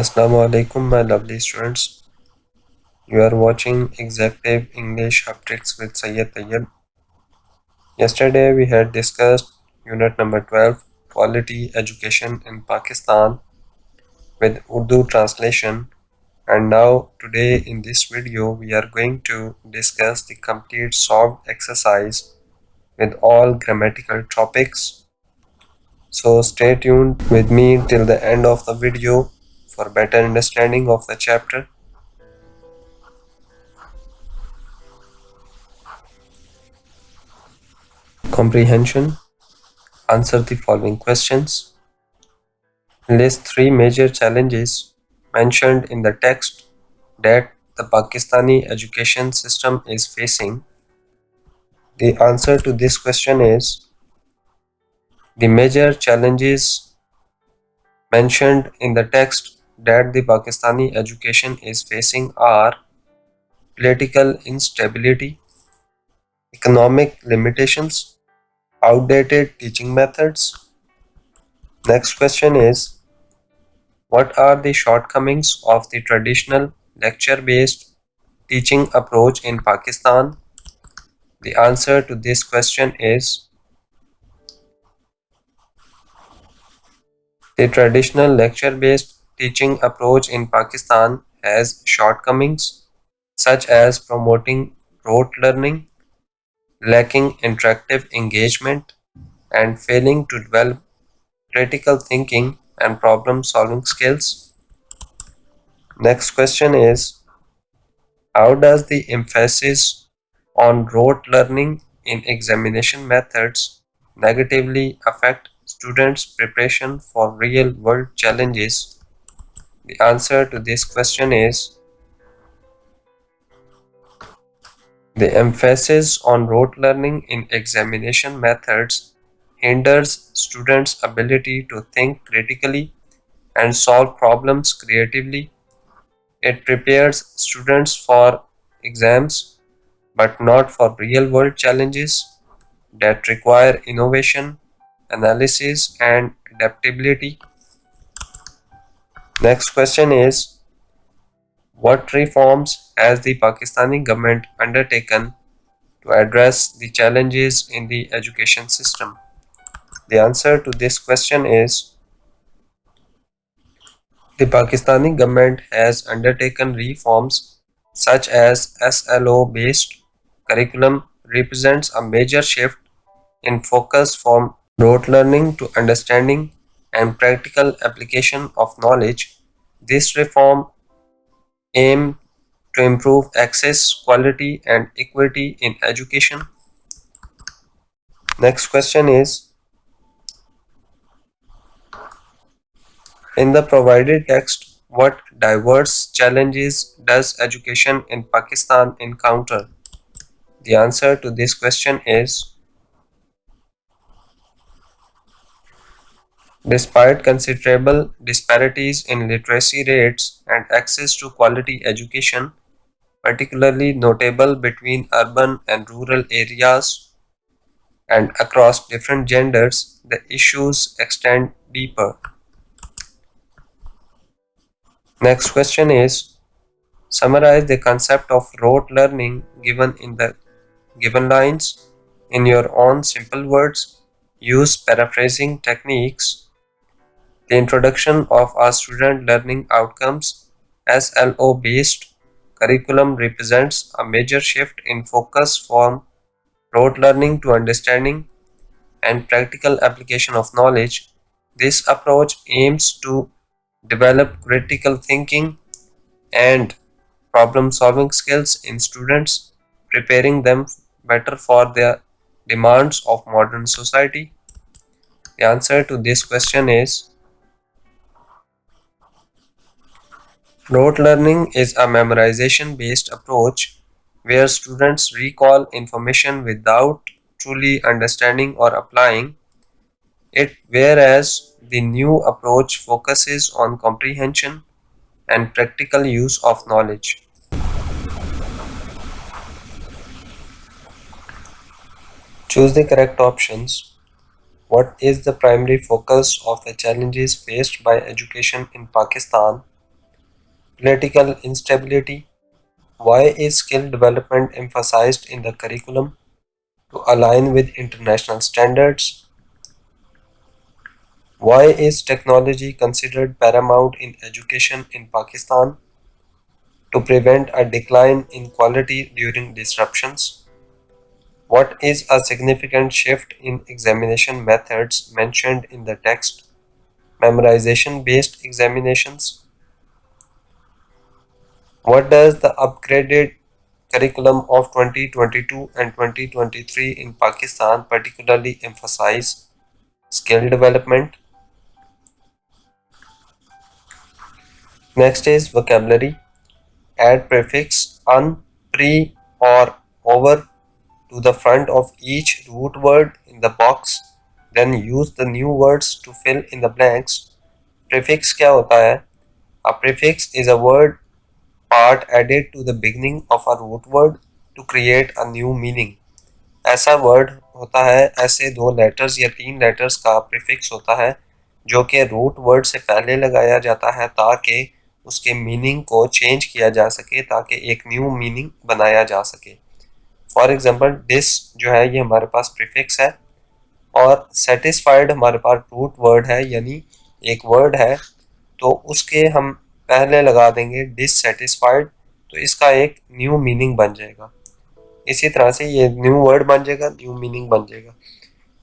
Assalamu alaikum, my lovely students. You are watching Executive English Hub Tricks with Sayyid Tayyib. Yesterday we had discussed unit number 12, Quality Education in Pakistan with Urdu translation, and now today in this video we are going to discuss the complete solved exercise with all grammatical topics. So stay tuned with me till the end of the video for better understanding of the chapter. Comprehension. Answer the following questions. List three major challenges mentioned in the text that the Pakistani education system is facing. The answer to this question is the major challenges mentioned in the text that the Pakistani education is facing are political instability, economic limitations, outdated teaching methods. Next question is, what are the shortcomings of the traditional lecture-based teaching approach in Pakistan? The answer to this question is, the traditional lecture-based teaching approach in Pakistan has shortcomings such as promoting rote learning, lacking interactive engagement, and failing to develop critical thinking and problem-solving skills. Next question is, how does the emphasis on rote learning in examination methods negatively affect students' preparation for real-world challenges? The answer to this question is, the emphasis on rote learning in examination methods hinders students' ability to think critically and solve problems creatively. It prepares students for exams but not for real-world challenges that require innovation, analysis, and adaptability. Next question is, what reforms has the Pakistani government undertaken to address the challenges in the education system? The answer to this question is, the Pakistani government has undertaken reforms such as SLO-based curriculum represents a major shift in focus from rote learning to understanding and practical application of knowledge. This reform aims to improve access, quality, and equity in education. Next question is, in the provided text, what diverse challenges does education in Pakistan encounter? The answer to this question is, despite considerable disparities in literacy rates and access to quality education, particularly notable between urban and rural areas and across different genders, the issues extend deeper. Next question is, summarize the concept of rote learning given in the given lines in your own simple words. Use paraphrasing techniques. The introduction of our student learning outcomes SLO based curriculum represents a major shift in focus from rote learning to understanding and practical application of knowledge. This approach aims to develop critical thinking and problem-solving skills in students, preparing them better for the demands of modern society. The answer to this question is, rote learning is a memorization-based approach where students recall information without truly understanding or applying it, whereas the new approach focuses on comprehension and practical use of knowledge. Choose the correct options. What is the primary focus of the challenges faced by education in Pakistan? political instability. Why is skill development emphasized in the curriculum to align with international standards? Why is technology considered paramount in education in Pakistan to prevent a decline in quality during disruptions? What is a significant shift in examination methods mentioned in the text? Memorization based examinations. What does the upgraded curriculum of 2022 and 2023 in Pakistan particularly emphasize? Skill development. Next is vocabulary. Add prefix un, pre, or over to the front of each root word in the box. Then use the new words to fill in the blanks. Prefix क्या होता है? A prefix is a word part added to the beginning of a root word to create a new meaning. ऐसा word होता है, ऐसे दो letters या तीन लेटर्स का प्रीफिक्स होता है जो कि रूट वर्ड से पहले लगाया जाता है ताकि उसके मीनिंग को चेंज किया जा सके, ताकि एक न्यू मीनिंग बनाया जा सके। फॉर एग्जांपल डिस जो है ये हमारे पास प्रीफिक्स है, और सेटिस्फाइड हमारे पास रूट वर्ड है, यानी एक वर्ड है तो उसके हम पहले लगा देंगे डिससेटिस्फाइड, तो इसका एक न्यू मीनिंग बन जाएगा। इसी तरह से ये न्यू वर्ड बन जाएगा, न्यू मीनिंग बन जाएगा।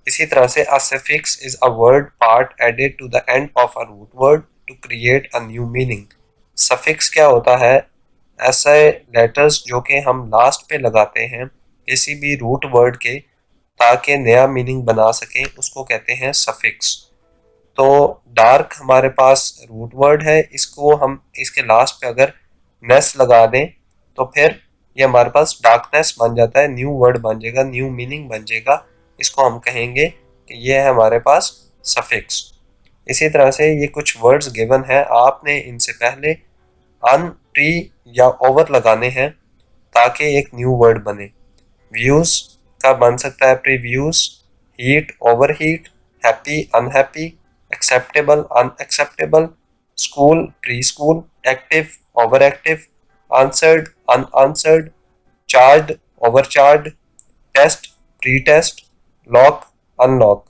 इसी तरह से a suffix is a word part added to the end of a root word to create a new meaning. Suffix क्या होता है? ऐसे लेटर्स जो कि हम लास्ट पे लगाते हैं किसी भी रूट वर्ड के ताकि नया मीनिंग बना सकें, उसको कहते हैं सफिक्स। तो डार्क हमारे पास रूट वर्ड है, इसको हम इसके लास्ट पे अगर नेस लगा दें तो फिर ये हमारे पास डार्कनेस बन जाता है, न्यू वर्ड बन जाएगा, न्यू मीनिंग बन जाएगा। इसको हम कहेंगे कि ये है हमारे पास सफिक्स। इसी तरह से ये कुछ वर्ड्स गिवन है, आपने इनसे पहले अन, प्री या ओवर लगाने हैं ताकि एक न्यू वर्ड बने। व्यूज का बन सकता है previews, heat over heat, happy unhappy, acceptable unacceptable, school pre school, active over active, answered unanswered, charge overcharge, test pre test, lock unlock.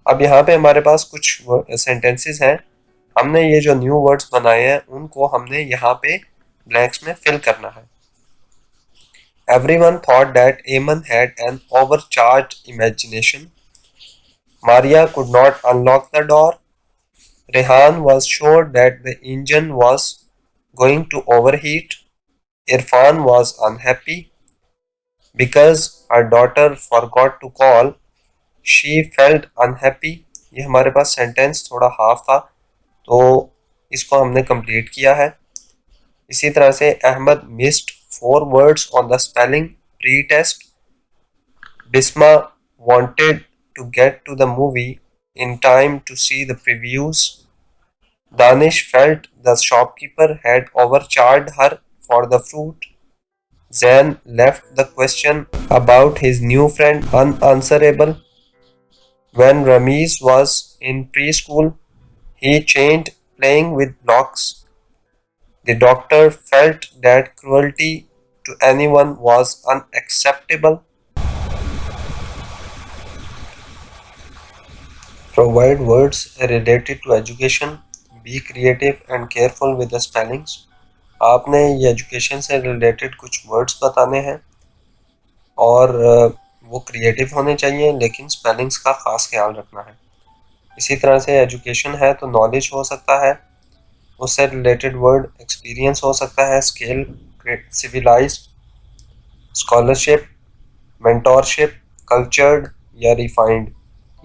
अब यहाँ पे हमारे पास कुछ सेंटेंसेस हैं, हमने ये जो न्यू वर्ड्स बनाए हैं उनको हमने यहाँ पे ब्लैंक्स में फिल करना है। Everyone thought that Eamon had an overcharged imagination. Maria could not unlock the door. Rehan was sure that the engine was going to overheat. Irfan was unhappy because her daughter forgot to call. She felt unhappy. ये हमारे पास sentence थोड़ा half था तो इसको हमने complete किया है। इसी तरह से Ahmad missed 4 words on the spelling pre-test. Bisma wanted to get to the movie in time to see the previews. Danish felt the shopkeeper had overcharged her for the fruit. Zain left the question about his new friend unanswerable. When Ramiz was in preschool, he changed playing with blocks. The doctor felt that cruelty to anyone was unacceptable. Provide words related to education. Be creative and careful with the spellings. आपने ये education से related कुछ words बताने हैं और वो creative होने चाहिए, लेकिन स्पेलिंग्स का ख़ास ख्याल रखना है। इसी तरह से एजुकेशन है तो नॉलेज हो सकता है, उससे रिलेटेड वर्ड एक्सपीरियंस हो सकता है, skill, civilised, scholarship, mentorship, cultured या रिफाइंड,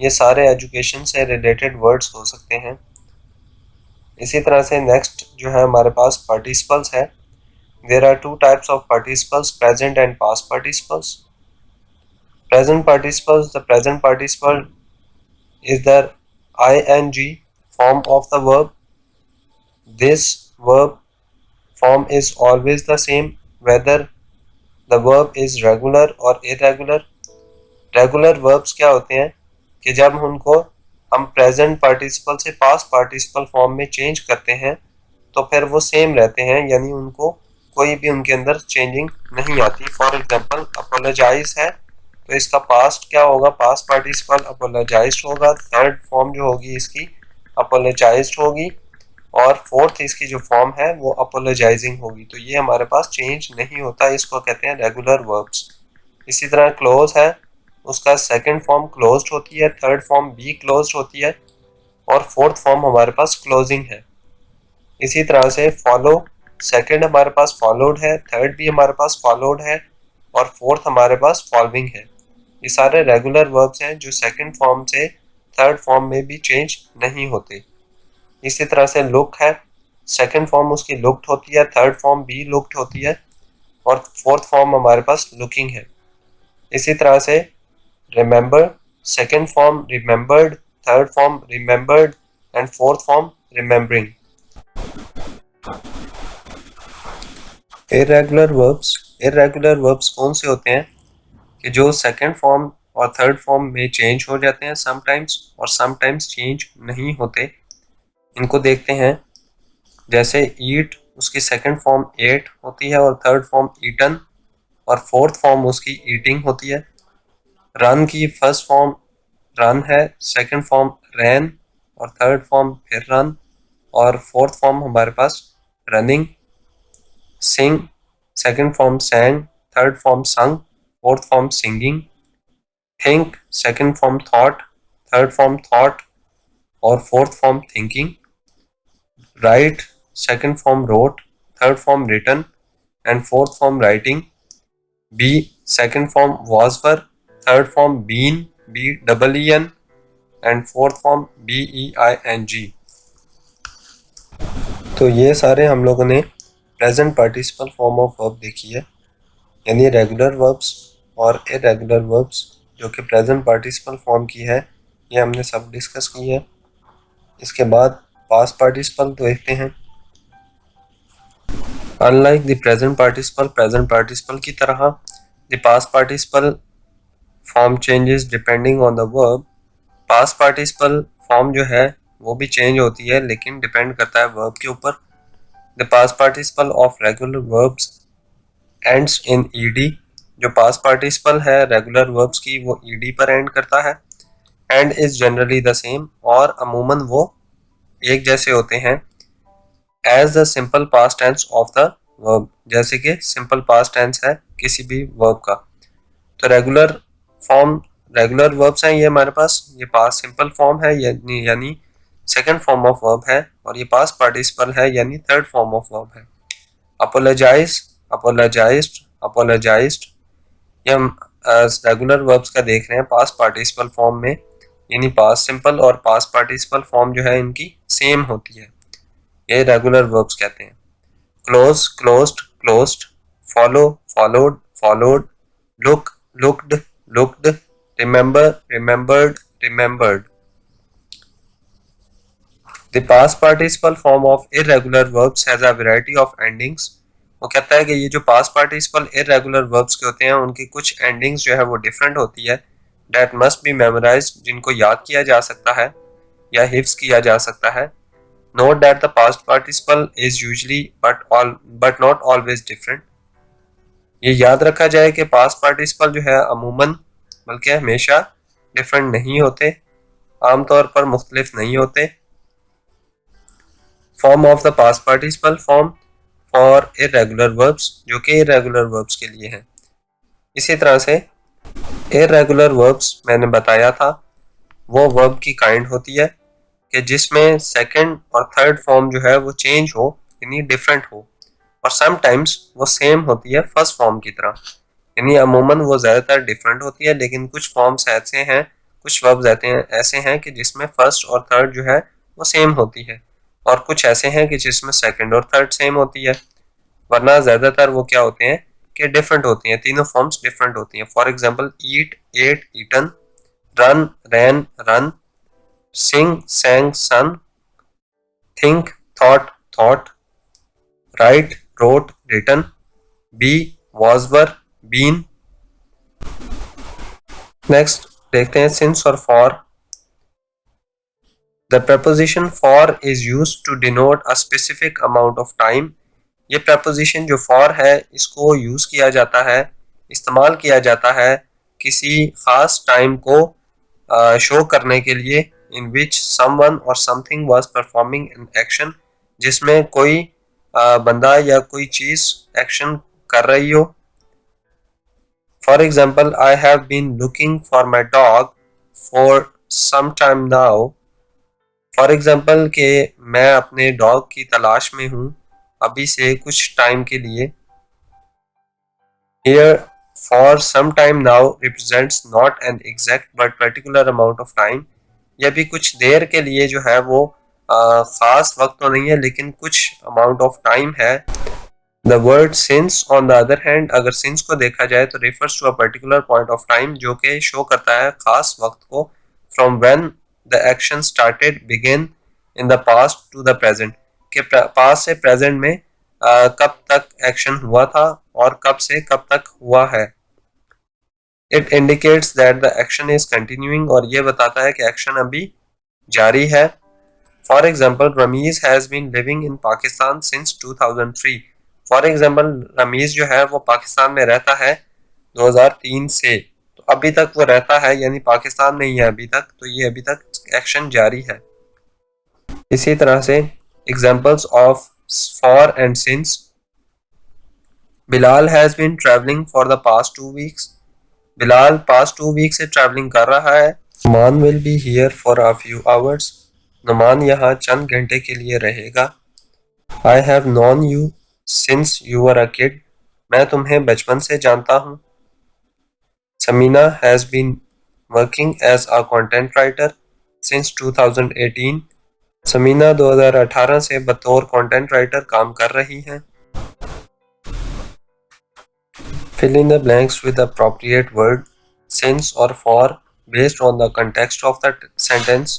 ये सारे एजुकेशन से रिलेटेड वर्ड्स हो सकते हैं। इसी तरह से नेक्स्ट जो है हमारे पास पार्टिसिपल्स है। There are 2 types of participles, present and past participles. Present participles, the present participle is the ing form of the verb. This verb form is always the same whether the verb is regular or irregular. Regular verbs क्या होते हैं कि जब उनको हम present participle से past participle form में change करते हैं तो फिर वो सेम रहते हैं, यानी उनको कोई भी उनके अंदर चेंजिंग नहीं आती। फॉर एग्जांपल अपोलोजाइज है तो इसका पास्ट क्या होगा, पास्ट पार्टिसिपल अपोलोजाइज्ड होगा, थर्ड फॉर्म जो होगी इसकी अपोलोजाइज्ड होगी, और फोर्थ इसकी जो फॉर्म है वो अपोलोजाइजिंग होगी। तो ये हमारे पास चेंज नहीं होता, इसको कहते हैं रेगुलर वर्ब्स। इसी तरह क्लोज है, उसका सेकंड फॉर्म क्लोज्ड होती है, थर्ड फॉर्म बी क्लोज्ड होती है, और फोर्थ फॉर्म हमारे पास क्लोजिंग है। इसी तरह से फॉलो, सेकंड हमारे पास फॉलोड है, थर्ड भी हमारे पास फॉलोड है, और फोर्थ हमारे पास फॉलोइंग है। ये सारे रेगुलर वर्ब्स हैं जो सेकंड फॉर्म से थर्ड फॉर्म में भी चेंज नहीं होते। इसी तरह से लुक है, सेकंड फॉर्म उसकी लुक्ड होती है, थर्ड फॉर्म भी लुक्ड होती है, और फोर्थ फॉर्म हमारे पास लुकिंग है। इसी तरह से remember, second form remembered, third form remembered, and fourth form remembering. Irregular verbs कौन से होते हैं कि जो सेकंड फॉर्म और थर्ड फॉर्म में चेंज हो जाते हैं समटाइम्स, और समटाइम्स चेंज नहीं होते। इनको देखते हैं। जैसे ईट, उसकी सेकंड फॉर्म एट होती है और थर्ड फॉर्म ईटन, और फोर्थ फॉर्म उसकी ईटिंग होती है। रन की फर्स्ट फॉर्म रन है, सेकंड फॉर्म रैन, और थर्ड फॉर्म फिर रन, और फोर्थ फॉर्म हमारे पास running. Sing, second form sang, third form sung, fourth form singing. Think, second form thought, third form thought, और fourth form thinking. Write, second form wrote, third form written, and fourth form writing. Be, second form was were, third form been, BEEN, and fourth form BEING। तो ये सारे हम लोगों ने present participle form of verb देखी है, यानी regular verbs और इरेगुलर वर्ब्स जो कि प्रेजेंट पार्टिसिपल फॉर्म की है, ये हमने सब डिस्कस की है। इसके बाद पास्ट पार्टिसिपल देखते हैं। अनलाइक द प्रेजेंट पार्टिसिपल की तरह the past participle form changes depending on the verb. Past participle form जो है वो भी चेंज होती है, लेकिन डिपेंड करता है वर्ब के ऊपर। The past participle of regular verbs ends in ED. जो पास्ट पार्टिसिपल है रेगुलर वर्ब्स की वो ईडी पर एंड करता है। And is generally the same, और अमूमन वो एक जैसे होते हैं as the simple past tense of the verb, जैसे कि सिंपल पास्ट टेंस है किसी भी वर्ब का। तो रेगुलर वर्ब्स हैं ये हमारे पास, ये पास्ट सिंपल फॉर्म है यानी सेकंड फॉर्म ऑफ वर्ब है, और ये पास्ट पार्टिसिपल है यानी थर्ड फॉर्म ऑफ वर्ब है। अपोलोजाइज, अपोलोजाइज्ड, अपोलोजाइज्ड, ये हम रेगुलर वर्ब्स का देख रहे हैं पास्ट पार्टिसिपल फॉर्म में, यानी पास्ट सिंपल और पास्ट पार्टिसिपल फॉर्म जो है इनकी सेम होती है, ये रेगुलर वर्ब्स कहते हैं। Close, closed, closed, follow, followed, followed, look, looked, looked, remember, remembered, remembered. The past participle form of irregular verbs has a variety of endings। वो कहता है कि ये जो पास्ट पार्टिसिपल इरेगुलर वर्ब्स के होते हैं उनकी कुछ एंडिंग्स जो है वो डिफरेंट होती है। डेट मस्ट बी मेमोराइज्ड, जिनको याद किया जा सकता है या हिफ्स किया जा सकता है। Note that the past participle is usually but not always different. ये याद रखा जाए कि पास्ट पार्टिसिपल जो है अमूमन बल्कि हमेशा डिफरेंट नहीं होते, आमतौर पर मुख्तलिफ नहीं होते। Form of the past participle form for irregular verbs, जो कि इरेगुलर वर्ब्स के लिए है। इसी तरह से इरेगुलर वर्ब्स मैंने बताया था वो वर्ब की काइंड होती है कि जिसमें सेकंड और थर्ड फॉर्म जो है वो चेंज हो, यानी डिफरेंट हो, और समटाइम्स वो सेम होती है फर्स्ट फॉर्म की तरह, यानी अमूमन वो ज़्यादातर डिफरेंट होती है। लेकिन कुछ फॉर्म्स ऐसे हैं, कुछ वर्ब्स ऐसे हैं कि जिसमें फर्स्ट और थर्ड जो है वो सेम होती है, और कुछ ऐसे हैं कि जिसमें सेकंड और थर्ड सेम होती है, वरना ज़्यादातर वो क्या होते हैं कि डिफरेंट होती हैं, तीनों फॉर्म्स डिफरेंट होती हैं। For example eat, ate, eaten, run, ran, run, sing, sang, sung, think, thought, write, wrote, written, be, was, were, been। Next देखते हैं since or for. The preposition for is used to denote a specific amount of time. ये preposition जो for है इसको use किया जाता है, इस्तेमाल किया जाता है किसी खास टाइम को शो करने के लिए in which someone or something was performing an action, जिसमें कोई बंदा या कोई चीज एक्शन कर रही हो. For example, I have been looking for my dog for some time now. For example के मैं अपने डॉग की तलाश में हूँ अभी से कुछ टाइम के लिए. Here for some time now represents not an exact but particular amount of time. यह भी कुछ देर के लिए जो है वो खास वक्त तो नहीं है लेकिन कुछ अमाउंट ऑफ टाइम है. The word since on the other hand, अगर since को देखा जाए तो refers to a particular point of time जो कि शो करता है खास वक्त को. From when the action started, begin in the past to the present, के पास से प्रेजेंट में कब तक एक्शन हुआ था और कब से कब तक हुआ है. It indicates that the action is continuing, और ये बताता है कि एक्शन अभी जारी है. For example, Ramiz has been living in Pakistan since 2003. For example Ramiz जो है वो पाकिस्तान में रहता है 2003 से, तो अभी तक वो रहता है यानी पाकिस्तान में ही है अभी तक, तो ये अभी तक एक्शन जारी है. इसी तरह से examples of for and since. Bilal has been travelling for the past 2 weeks. Bilal past 2 week से ट्रैवलिंग कर रहा है. Numan will be here for a few hours. Numan यहाँ चंद घंटे के लिए रहेगा. I have known you since you were a kid. मैं तुम्हें बचपन से जानता हूँ. Samina has been working as a content writer since 2018. Samina 2018 से बतौर कंटेंट राइटर काम कर रही हैं. Fill in the blanks with appropriate word since or for based on the context of the sentence.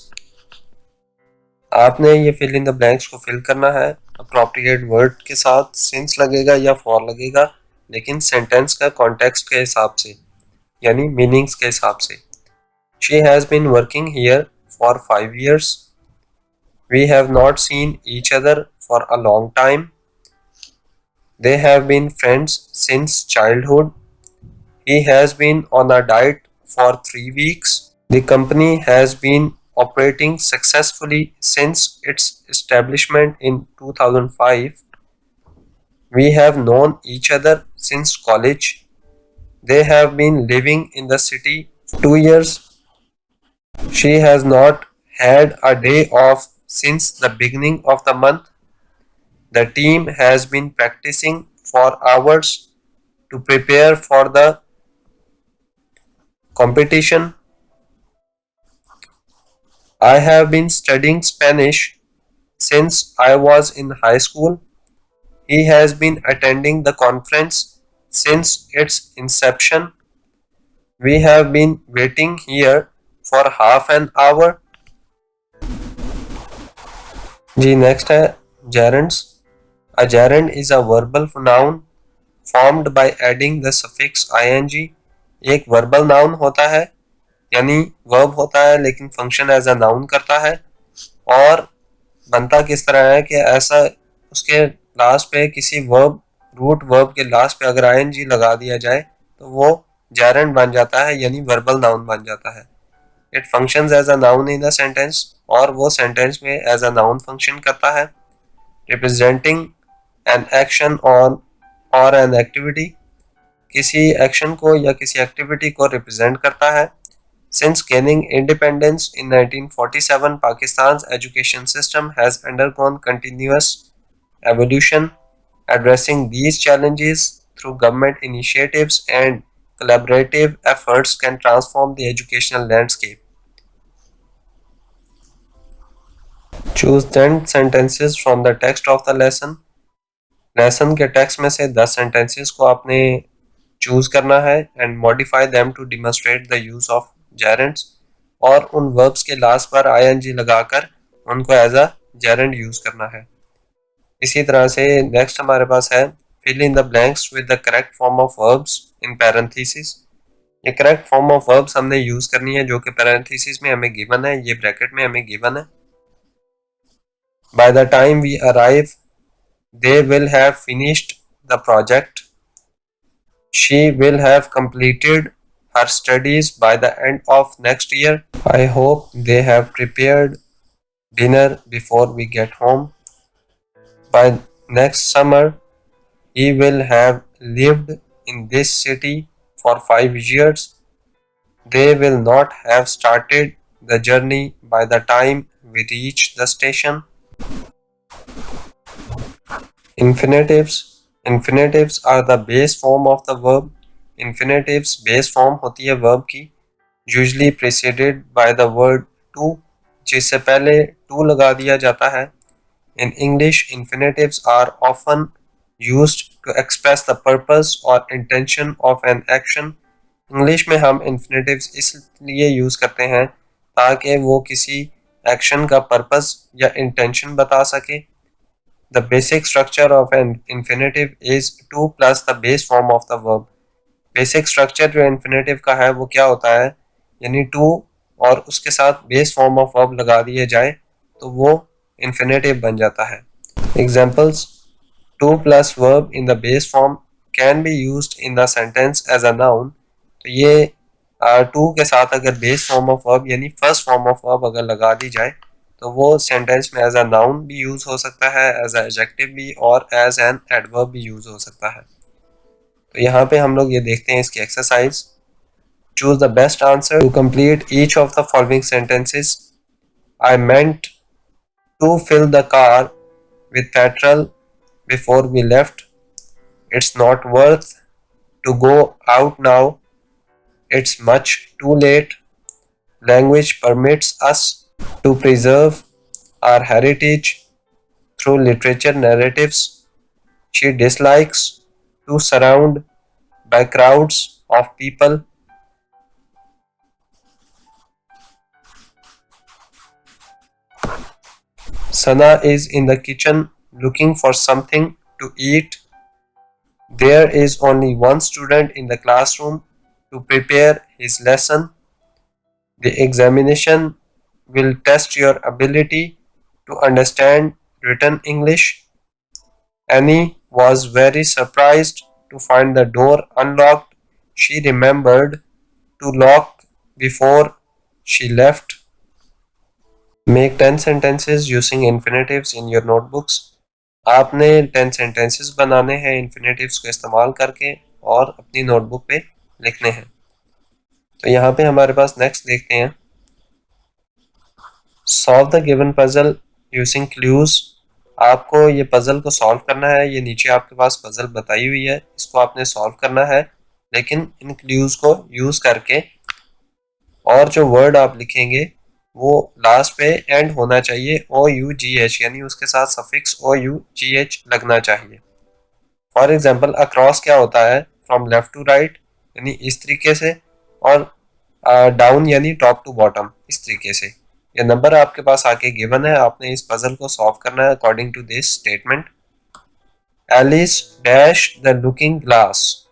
आपने ये फिल इन द ब्लैंक्स को fill करना है अप्रोप्रिएट वर्ड के साथ. सिंस लगेगा या फॉर लगेगा लेकिन सेंटेंस का कॉन्टेक्स्ट के हिसाब से यानी मीनिंग्स के हिसाब से. She has been working here for 5 years. We have not seen each other for a long time. They have been friends since childhood. He has been on a diet for 3 weeks. The company has been operating successfully since its establishment in 2005. We have known each other since college. They have been living in the city for 2 years. She has not had a day off since the beginning of the month. The team has been practicing for hours to prepare for the competition. I have been studying Spanish since I was in high school. He has been attending the conference since its inception. We have been waiting here for half an hour. जी next है gerunds. A gerund is a verbal noun formed by adding the suffix ing. एक verbal noun होता है यानी verb होता है लेकिन function as a noun करता है, और बनता किस तरह है कि ऐसा उसके लास्ट पे किसी वर्ब रूट वर्ब के लास्ट पे अगर आईएनजी लगा दिया जाए तो वो जेरेंड बन जाता है यानी वर्बल नाउन बन जाता है. It functions as a noun in a sentence, और वो सेंटेंस में एज अ नाउन फंक्शन करता है. रिप्रेजेंटिंग एन एक्शन ऑन और एन एक्टिविटी. किसी एक्शन को या किसी एक्टिविटी को रिप्रेजेंट करता है. Since gaining independence in 1947, Pakistan's education system has undergone continuous evolution. Addressing these challenges through government initiatives and collaborative efforts can transform the educational landscape. Choose 10 sentences from the text of the lesson. Lesson के text में से 10 sentences को आपने choose करना है and modify them to demonstrate the use of gerunds, और उन verbs के लास्ट पर आईएनजी लगाकर उनको एज अ जेरेंड यूज करना है. इसी तरह से नेक्स्ट हमारे पास है fill in the blanks with the correct form of verbs in parenthesis. ये करेक्ट फॉर्म ऑफ वर्ब्स हमने यूज करनी है जो कि पैरेंथेसिस में हमें गिवन है, ये ब्रैकेट में हमें गिवन है. By the time we arrive, they will have finished the project. She will have completed her studies by the end of next year. I hope they have prepared dinner before we get home. By next summer, he will have lived in this city for 5 years. They will not have started the journey by the time we reach the station. Infinitives are the base form of the verb. Infinitives base form होती है verb की, usually preceded by the word to, जिससे पहले to लगा दिया जाता है. In English, infinitives are often used to express the purpose or intention of an action. English में हम infinitives इसलिए यूज करते हैं ताकि वो किसी एक्शन का पर्पस या इंटेंशन बता सके. The basic structure of an infinitive is to plus the base form of the verb. Basic structure जो infinitive का है वो क्या होता है, यानी to और उसके साथ base form of verb लगा दिए जाए तो वो infinitive बन जाता है. Examples: to plus verb in the base form can be used in the sentence as a noun. तो ये to के साथ अगर base form of verb यानी first form of verb अगर लगा दी जाए तो वो सेंटेंस में एज अ नाउन भी यूज हो सकता है, एज अ एडजेक्टिव भी और एज एन एडवर्ब भी यूज हो सकता है. तो यहाँ पे हम लोग ये देखते हैं इसकी exercise. Choose the best answer to complete each of the following sentences. I meant to fill the car with petrol before we left. It's not worth to go out now. It's much too late. Language permits us to preserve our heritage through literature narratives. She dislikes to surround by crowds of people. Sana is in the kitchen looking for something to eat. There is only one student in the classroom to prepare his lesson. The examination will test your ability to understand written English. Annie was very surprised to find the door unlocked. She remembered to lock before she left. Make 10 sentences using infinitives in your notebooks. आपने 10 sentences बनाने हैं infinitives को इस्तेमाल करके और अपनी notebook पे लिखने हैं. तो यहाँ पे हमारे पास नेक्स्ट देखते हैं. Solve the given puzzle using clues. आपको ये पजल को सॉल्व करना है. ये नीचे आपके पास पजल बताई हुई है, इसको आपने सॉल्व करना है, लेकिन इन क्लूज को यूज करके. और जो वर्ड आप लिखेंगे वो लास्ट पे एंड होना चाहिए OUGH, यानी उसके साथ सफिक्स OUGH लगना चाहिए. फॉर एग्जाम्पल अक्रॉस क्या होता है, फ्रॉम लेफ्ट टू राइट यानी इस तरीके से, और डाउन यानी टॉप टू बॉटम इस तरीके से. ये नंबर आपके पास आके गिवन है, आपने इस पजल को सॉल्व करना है according to this statement. Alice dash the looking glass.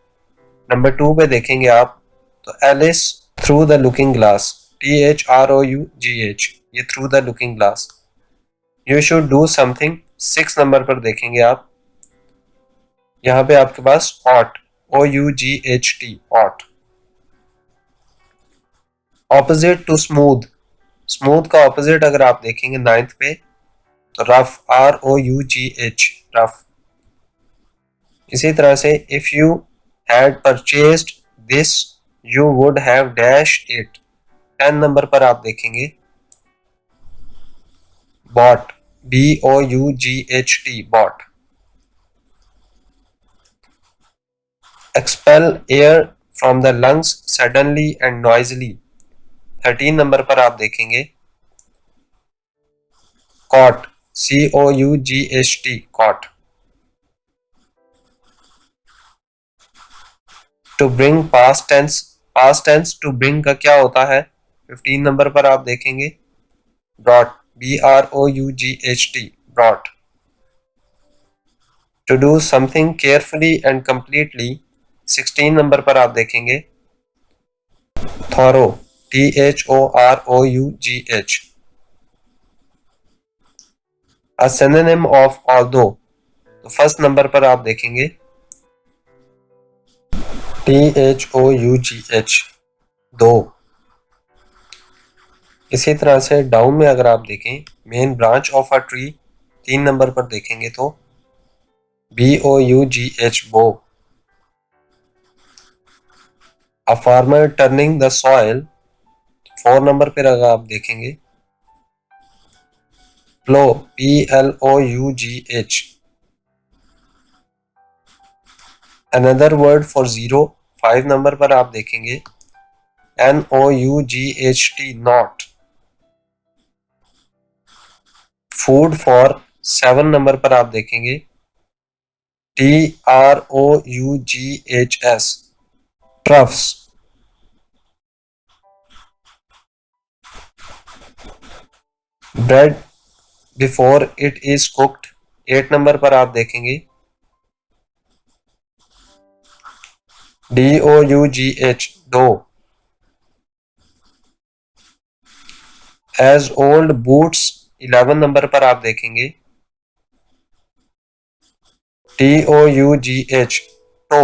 Number 2 पे देखेंगे आप तो Alice through the looking glass, THROUGH, ये through the looking glass. You should do something. 6 number पर देखेंगे आप, यहाँ पे आपके पास ought, OUGHT, ought. Opposite to smooth. Smooth का ऑपोजिट अगर आप देखेंगे 9th पे तो रफ, ROUGH, रफ. इसी तरह से if you had purchased this you would have dash it. 10 number पर आप देखेंगे bought, BOUGHT, bought. Expel air from the lungs suddenly and noisily. 13 number पर आप देखेंगे caught, COUGHT, caught. To bring past tense. Past tense to bring का क्या होता है, 15 नंबर पर आप देखेंगे brought, BROUGHT, brought. To do something carefully and completely. 16 number पर आप देखेंगे thorough, THOROUGH. A synonym of although, तो फर्स्ट नंबर पर आप देखेंगे THOUGH, दो। इसी तरह से डाउन में अगर आप देखें main branch of a tree, 3 number पर देखेंगे तो BOUGH, bough. A farmer turning the soil, 4 number पर अगर आप देखेंगे plough, PLOUGH। Another word for zero, 5 number पर आप देखेंगे NOUGHT, nought. Food for 7 number पर आप देखेंगे TROUGHS, troughs. Bread before it is cooked, 8 number पर आप देखेंगे DOUGH, dough. As old boots, 11 number पर आप देखेंगे TOUGH, to.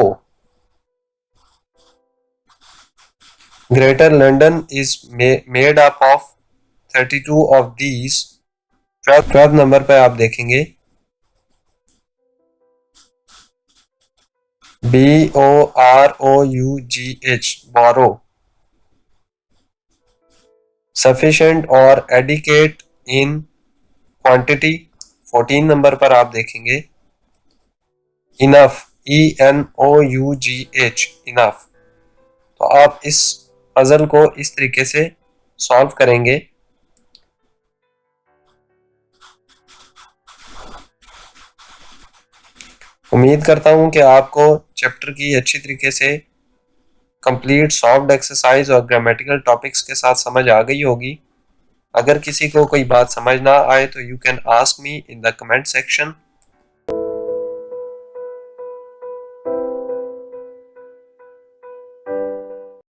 Greater London is made up of 32 of these, 12 number पर आप देखेंगे BOROUGH, बोरो। सफिशिएंट और एडिकेट इन क्वांटिटी, 14 नंबर पर आप देखेंगे इनफ, ENOUGH, इनफ। तो आप इस पजल को इस तरीके से सॉल्व करेंगे। उम्मीद करता हूं कि आपको चैप्टर की अच्छी तरीके से कंप्लीट सॉल्व्ड एक्सरसाइज और ग्रामेटिकल टॉपिक्स के साथ समझ आ गई होगी। अगर किसी को कोई बात समझ ना आए तो you can ask me in the comment section.